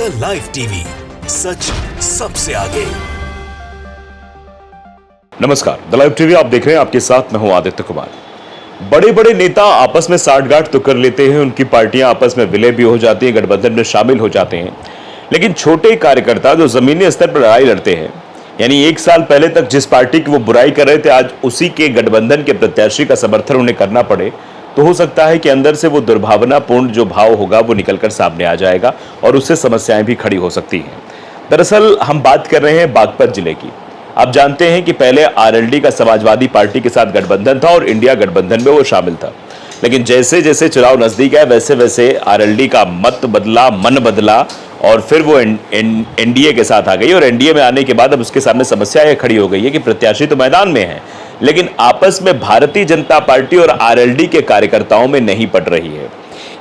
The live TV, सच सबसे आगे। नमस्कार, द लाइव टीवी आप देख रहे हैं। आपके साथ मैं हूं आदित्य कुमार। बड़े बड़े नेता आपस में साठगांठ तो कर लेते हैं, उनकी पार्टियां आपस में विलय भी हो जाती हैं, गठबंधन में शामिल हो जाते हैं। लेकिन छोटे कार्यकर्ता जो जमीनी स्तर पर लड़ाई लड़ते हैं, यानी एक साल पहले तक जिस पार्टी की वो बुराई कर रहे थे, आज उसी के गठबंधन के प्रत्याशी का समर्थन उन्हें करना पड़े, तो हो सकता है कि अंदर से वो दुर्भावनापूर्ण जो भाव होगा वो निकलकर सामने आ जाएगा और उससे समस्याएं भी खड़ी हो सकती हैं। दरअसल हम बात कर रहे हैं बागपत जिले की। आप जानते हैं कि पहले आरएलडी का समाजवादी पार्टी के साथ गठबंधन था और इंडिया गठबंधन में वो शामिल था। लेकिन जैसे जैसे चुनाव नजदीक आए वैसे वैसे आरएलडी का मत बदला, मन बदला और फिर वो एनडीए के साथ आ गई। और एनडीए में आने के बाद अब उसके सामने समस्या यह खड़ी हो गई है कि प्रत्याशी तो मैदान में है, लेकिन आपस में भारतीय जनता पार्टी और आरएलडी के कार्यकर्ताओं में नहीं पट रही है।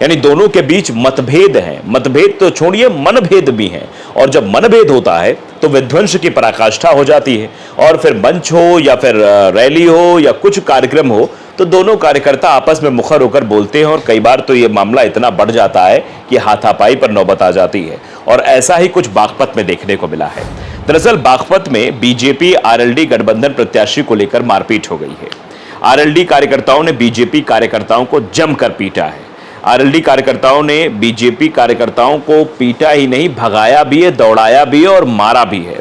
यानी दोनों के बीच मतभेद हैं। मतभेद तो छोड़िए, मनभेद भी हैं। और जब मनभेद होता है तो विध्वंस की पराकाष्ठा हो जाती है। और फिर मंच हो या फिर रैली हो या कुछ कार्यक्रम हो, तो दोनों कार्यकर्ता आपस में मुखर होकर बोलते हैं और कई बार तो ये मामला इतना बढ़ जाता है कि हाथापाई पर नौबत आ जाती है। और ऐसा ही कुछ बागपत में देखने को मिला है। दरअसल बागपत में बीजेपी आरएलडी गठबंधन प्रत्याशी को लेकर मारपीट हो गई है। आरएलडी कार्यकर्ताओं ने बीजेपी कार्यकर्ताओं को जमकर पीटा है। आरएलडी कार्यकर्ताओं ने बीजेपी कार्यकर्ताओं को पीटा ही नहीं, भगाया भी है, दौड़ाया भी है और मारा भी है।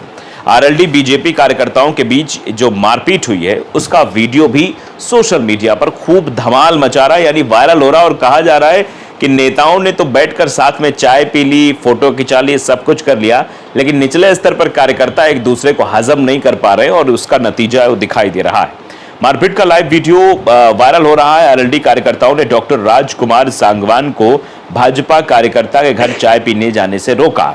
आरएलडी बीजेपी कार्यकर्ताओं के बीच जो मारपीट हुई है उसका वीडियो भी सोशल मीडिया पर खूब धमाल मचा रहा है, यानी वायरल हो रहा है। और कहा जा रहा है कि नेताओं ने तो बैठकर साथ में चाय पी ली, फोटो खिंचा ली, सब कुछ कर लिया, लेकिन निचले स्तर पर कार्यकर्ता एक दूसरे को हजम नहीं कर पा रहे और उसका नतीजा वो दिखाई दे रहा है। मारपीट का लाइव वीडियो वायरल हो रहा है। आरएलडी कार्यकर्ताओं ने डॉक्टर राजकुमार सांगवान को भाजपा कार्यकर्ता के घर चाय पीने जाने से रोका।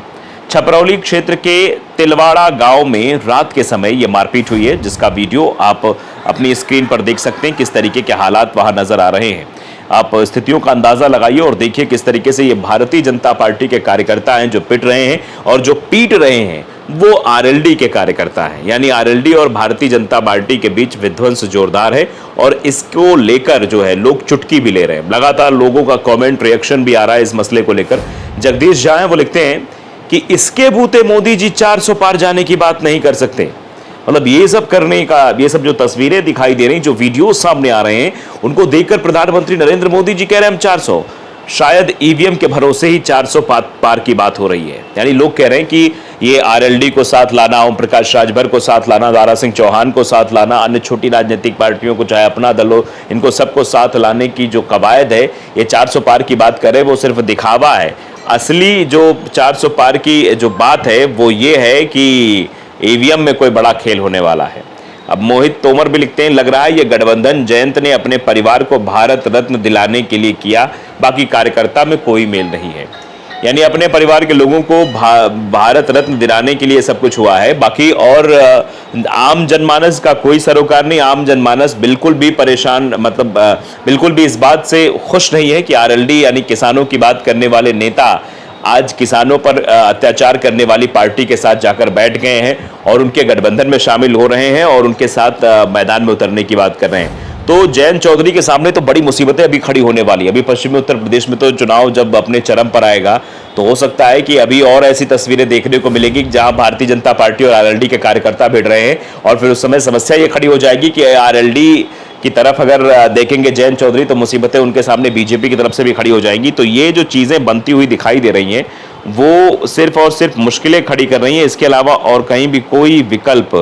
छपरौली क्षेत्र के तिलवाड़ा गांव में रात के समय यह मारपीट हुई है, जिसका वीडियो आप अपनी स्क्रीन पर देख सकते हैं। किस तरीके के हालात वहां नजर आ रहे हैं, आप स्थितियों का अंदाजा लगाइए और देखिए किस तरीके से ये भारतीय जनता पार्टी के कार्यकर्ता हैं जो पिट रहे हैं, और जो पीट रहे हैं वो आरएलडी के कार्यकर्ता हैं। यानी आरएलडी और भारतीय जनता पार्टी के बीच विध्वंस जोरदार है और इसको लेकर जो है लोग चुटकी भी ले रहे हैं। लगातार लोगों का कमेंट, रिएक्शन भी आ रहा है इस मसले को लेकर। जगदीश झा हैं, वो लिखते हैं कि इसके बूते मोदी जी 400 पार जाने की बात नहीं कर सकते। मतलब ये सब करने का, ये सब जो तस्वीरें दिखाई दे रही, जो वीडियो सामने आ रहे हैं, उनको देखकर प्रधानमंत्री नरेंद्र मोदी जी कह रहे हैं हम 400, शायद ईवीएम के भरोसे ही 400 पार की बात हो रही है। यानी लोग कह रहे हैं कि ये आरएलडी को साथ लाना, ओम प्रकाश राजभर को साथ लाना, दारा सिंह चौहान को साथ लाना, अन्य छोटी राजनीतिक पार्टियों को, चाहे अपना दल हो, इनको सबको साथ लाने की जो कवायद है, ये 400 पार की बात करे वो सिर्फ दिखावा है। असली जो 400 पार की जो बात है वो ये है कि ईवीएम में कोई बड़ा खेल होने वाला है। अब मोहित तोमर भी लिखते हैं, लग रहा है ये गठबंधन जयंत ने अपने परिवार को भारत रत्न दिलाने के लिए किया, बाकी कार्यकर्ता में कोई मेल नहीं है। यानी अपने परिवार के लोगों को भारत रत्न दिलाने के लिए सब कुछ हुआ है, बाकी और आम जनमानस का कोई सरोकार नहीं। आम जनमानस बिल्कुल भी परेशान, मतलब बिल्कुल भी इस बात से खुश नहीं है कि आरएलडी यानी किसानों की बात करने वाले नेता आज किसानों पर अत्याचार करने वाली पार्टी के साथ जाकर बैठ गए हैं और उनके गठबंधन में शामिल हो रहे हैं और उनके साथ मैदान में उतरने की बात कर रहे हैं। तो जयंत चौधरी के सामने तो बड़ी मुसीबतें अभी खड़ी होने वाली है। अभी पश्चिमी उत्तर प्रदेश में तो चुनाव जब अपने चरम पर आएगा तो हो सकता है कि अभी और ऐसी तस्वीरें देखने को मिलेगी जहां भारतीय जनता पार्टी और आरएलडी के कार्यकर्ता भिड़ रहे हैं। और फिर उस समय समस्या ये खड़ी हो जाएगी कि आरएलडी की तरफ अगर देखेंगे जयंत चौधरी तो मुसीबतें उनके सामने बीजेपी की तरफ से भी खड़ी हो जाएंगी। तो ये जो चीज़ें बनती हुई दिखाई दे रही हैं वो सिर्फ और सिर्फ मुश्किलें खड़ी कर रही हैं, इसके अलावा और कहीं भी कोई विकल्प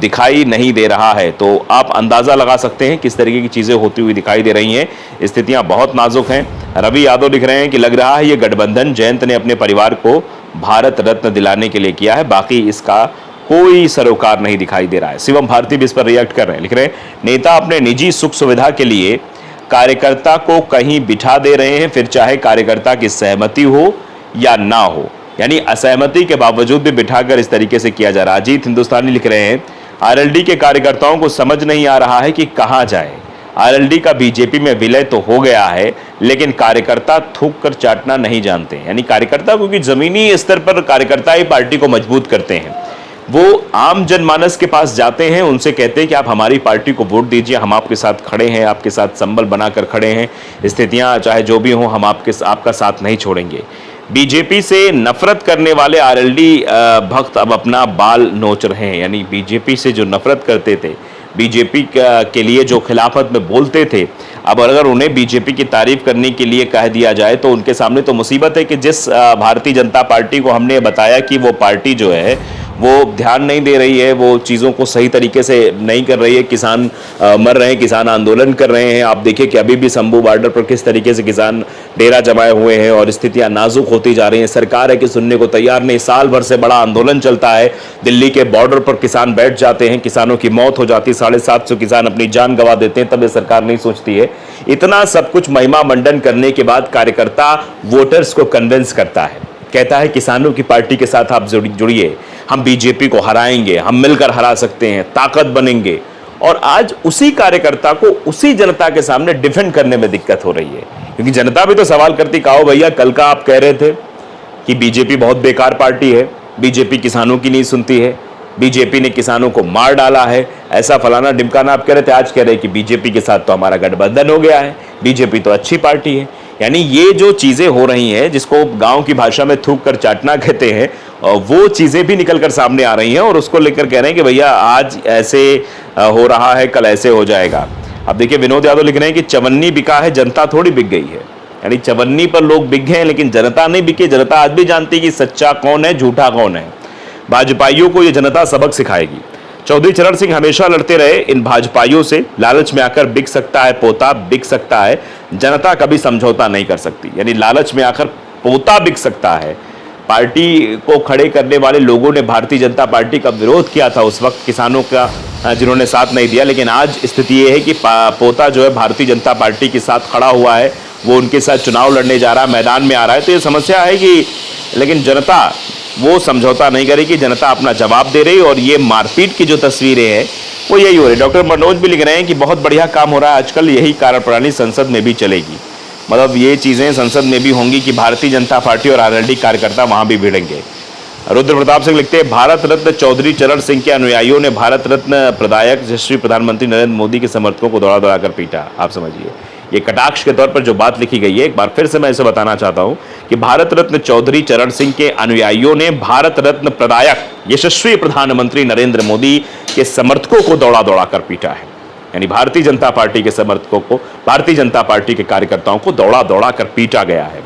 दिखाई नहीं दे रहा है। तो आप अंदाज़ा लगा सकते हैं किस तरीके की चीज़ें होती हुई दिखाई दे रही हैं। स्थितियां बहुत नाजुक हैं। रवि यादव लिख रहे हैं कि लग रहा है ये गठबंधन जयंत ने अपने परिवार को भारत रत्न दिलाने के लिए किया है, बाकी इसका कोई सरोकार नहीं दिखाई दे रहा है। शिवम भारती भी इस पर रिएक्ट कर रहे हैं, लिख रहे हैं नेता अपने निजी सुख सुविधा के लिए कार्यकर्ता को कहीं बिठा दे रहे हैं, फिर चाहे कार्यकर्ता की सहमति हो या ना हो, यानी असहमति के बावजूद भी बिठाकर इस तरीके से किया जा रहा है। अजीत हिंदुस्तानी लिख रहे हैं आरएलडी के कार्यकर्ताओं को समझ नहीं आ रहा है कि कहां जाए। आरएलडी का बीजेपी में विलय तो हो गया है, लेकिन कार्यकर्ता थूक कर चाटना नहीं जानते। यानी कार्यकर्ता, क्योंकि जमीनी स्तर पर कार्यकर्ता ही पार्टी को मजबूत करते हैं। वो आम जनमानस के पास जाते हैं, उनसे कहते हैं कि आप हमारी पार्टी को वोट दीजिए, हम आपके साथ खड़े हैं, आपके साथ संबल बनाकर खड़े हैं, स्थितियां चाहे जो भी हों हम आपका साथ नहीं छोड़ेंगे। बीजेपी से नफरत करने वाले आरएलडी भक्त अब अपना बाल नोच रहे हैं। यानी बीजेपी से जो नफरत करते थे, बीजेपी के लिए जो खिलाफत में बोलते थे, अब अगर उन्हें बीजेपी की तारीफ करने के लिए कह दिया जाए तो उनके सामने तो मुसीबत है कि जिस भारतीय जनता पार्टी को हमने बताया कि वो पार्टी जो है वो ध्यान नहीं दे रही है, वो चीज़ों को सही तरीके से नहीं कर रही है, किसान मर रहे हैं, किसान आंदोलन कर रहे हैं। आप देखिए कि अभी भी शंभू बॉर्डर पर किस तरीके से किसान डेरा जमाए हुए हैं और स्थितियां नाजुक होती जा रही हैं। सरकार है कि सुनने को तैयार नहीं, साल भर से बड़ा आंदोलन चलता है, दिल्ली के बॉर्डर पर किसान बैठ जाते हैं, किसानों की मौत हो जाती है, 750 किसान अपनी जान गंवा देते हैं, तब ये सरकार नहीं सोचती है। इतना सब कुछ महिमा मंडन करने के बाद कार्यकर्ता वोटर्स को कन्विंस करता है, कहता है किसानों की पार्टी के साथ आप जुड़िए, हम बीजेपी को हराएंगे, हम मिलकर हरा सकते हैं, ताकत बनेंगे। और आज उसी कार्यकर्ता को उसी जनता के सामने डिफेंड करने में दिक्कत हो रही है, क्योंकि जनता भी तो सवाल करती, कहो भैया कल का आप कह रहे थे कि बीजेपी बहुत बेकार पार्टी है, बीजेपी किसानों की नहीं सुनती है, बीजेपी ने किसानों को मार डाला है, ऐसा फलाना ढिमकाना आप कह रहे थे, आज कह रहे हैं कि बीजेपी के साथ तो हमारा गठबंधन हो गया है, बीजेपी तो अच्छी पार्टी है। यानी ये जो चीज़ें हो रही हैं, जिसको गांव की भाषा में थूक कर चाटना कहते हैं, वो चीज़ें भी निकल कर सामने आ रही हैं और उसको लेकर कह रहे हैं कि भैया आज ऐसे हो रहा है, कल ऐसे हो जाएगा। अब देखिए विनोद यादव लिख रहे हैं कि चवन्नी बिका है, जनता थोड़ी बिक गई है। यानी चवन्नी पर लोग बिक गए हैं लेकिन जनता नहीं बिकी। जनता आज भी जानती है कि सच्चा कौन है, झूठा कौन है। भाजपाइयों को ये जनता सबक सिखाएगी। चौधरी चरण सिंह हमेशा लड़ते रहे इन भाजपाइयों से, लालच में आकर बिक सकता है पोता, बिक सकता है, जनता कभी समझौता नहीं कर सकती। यानी लालच में आकर पोता बिक सकता है। पार्टी को खड़े करने वाले लोगों ने भारतीय जनता पार्टी का विरोध किया था उस वक्त, किसानों का जिन्होंने साथ नहीं दिया, लेकिन आज स्थिति ये है कि पोता जो है भारतीय जनता पार्टी के साथ खड़ा हुआ है, वो उनके साथ चुनाव लड़ने जा रहा है, मैदान में आ रहा है। तो ये समस्या है कि लेकिन जनता वो समझौता नहीं करेगी, जनता अपना जवाब दे रही। और ये मारपीट की जो तस्वीरें हैं वो यही हो रही है। डॉक्टर मनोज भी लिख रहे हैं कि बहुत बढ़िया काम हो रहा है आजकल, यही कार्यप्रणाली संसद में भी चलेगी। मतलब ये चीज़ें संसद में भी होंगी कि भारतीय जनता पार्टी और आरएलडी कार्यकर्ता वहाँ भी भिड़ेंगे। रुद्र प्रताप सिंह लिखते हैं, भारत रत्न चौधरी चरण सिंह के अनुयायियों ने भारत रत्न प्रदायक यशस्वी प्रधानमंत्री नरेंद्र मोदी के समर्थकों को दौड़ा दौड़ा कर पीटा। आप समझिए, ये कटाक्ष के तौर पर जो बात लिखी गई है, एक बार फिर से मैं इसे बताना चाहता हूं कि भारत रत्न चौधरी चरण सिंह के अनुयायियों ने भारत रत्न प्रदायक यशस्वी प्रधानमंत्री नरेंद्र मोदी के समर्थकों को दौड़ा दौड़ा कर पीटा है। यानी भारतीय जनता पार्टी के समर्थकों को, भारतीय जनता पार्टी के कार्यकर्ताओं को दौड़ा दौड़ा कर पीटा गया है।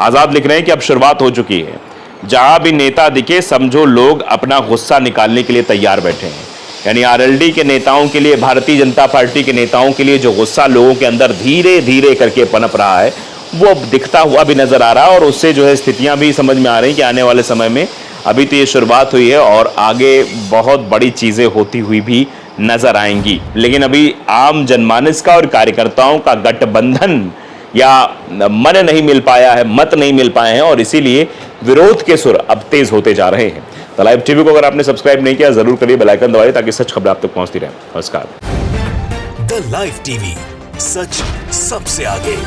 आजाद लिख रहे हैं कि अब शुरुआत हो चुकी है, जहां भी नेता दिखे समझो लोग अपना गुस्सा निकालने के लिए तैयार बैठे हैं। यानी आरएलडी के नेताओं के लिए, भारतीय जनता पार्टी के नेताओं के लिए जो गुस्सा लोगों के अंदर धीरे धीरे करके पनप रहा है, वो अब दिखता हुआ भी नजर आ रहा है। और उससे जो है स्थितियां भी समझ में आ रही कि आने वाले समय में, अभी तो ये शुरुआत हुई है और आगे बहुत बड़ी चीजें होती हुई भी नजर आएंगी। लेकिन अभी आम जनमानस का और कार्यकर्ताओं का गठबंधन या मन नहीं मिल पाया है, मत नहीं मिल पाए हैं, और इसीलिए विरोध के सुर अब तेज होते जा रहे हैं। द लाइव टीवी को अगर आपने सब्सक्राइब नहीं किया, जरूर करिए, बेल आइकन दबाइए ताकि सच खबर आप तक पहुंचती रहे। नमस्कार। द लाइव टीवी, सच सबसे आगे।